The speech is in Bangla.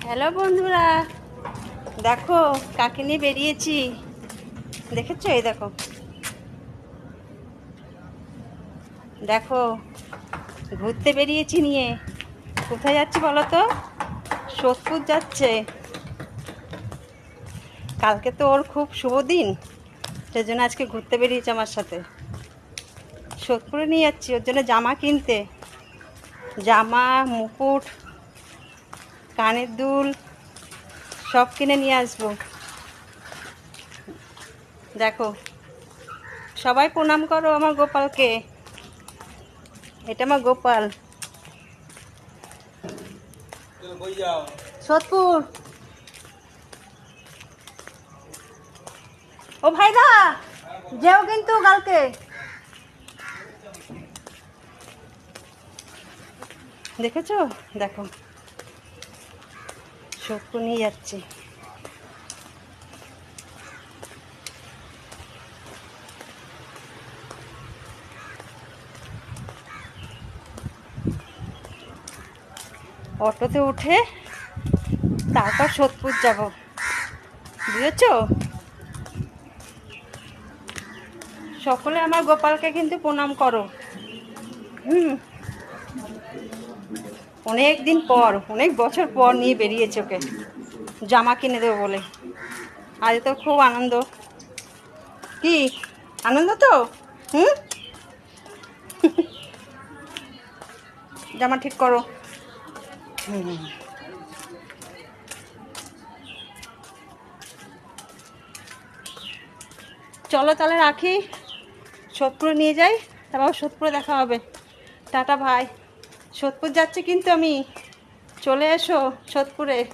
হ্যালো বন্ধুরা, দেখো কাকে নিয়ে বেরিয়েছি। দেখেছো? এই দেখো দেখো ঘুরতে বেরিয়েছি নিয়ে। কোথায় যাচ্ছি বলো তো? সোদপুর যাচ্ছে। কালকে তো ওর খুব শুভ দিন, সেই জন্য আজকে ঘুরতে বেরিয়েছে আমার সাথে। সোদপুরে নিয়ে যাচ্ছি ওর জন্য জামা কিনতে। জামা, মুকুট, কানের দুল সব কিনে নিয়ে আসবো। দেখো, সবাই প্রণাম করো আমার গোপালকে। এটা আমার গোপাল। সোদপুর। ও ভাইদা, যেও কিন্তু কালকে। দেখেছো? দেখো সোদপুর নিয়ে যাচ্ছি। অটোতে উঠে তারপর সোদপুর যাব, বুঝেছো? সকলে আমার গোপালকে কিন্তু প্রণাম করো। অনেক দিন পর, অনেক বছর পর নিয়ে বেরিয়েছে ওকে জামা কিনে দেবো বলে। আজ তো খুব আনন্দ। কি আনন্দ তো? হুম, জামা ঠিক করো। চলো তাহলে রাখি, সোদপুরে নিয়ে যাই, তারপর সোদপুরে দেখা হবে। টাটা ভাই। সোদপুর যাচ্ছি কিন্তু আমি, চলে এসো সোদপুরে।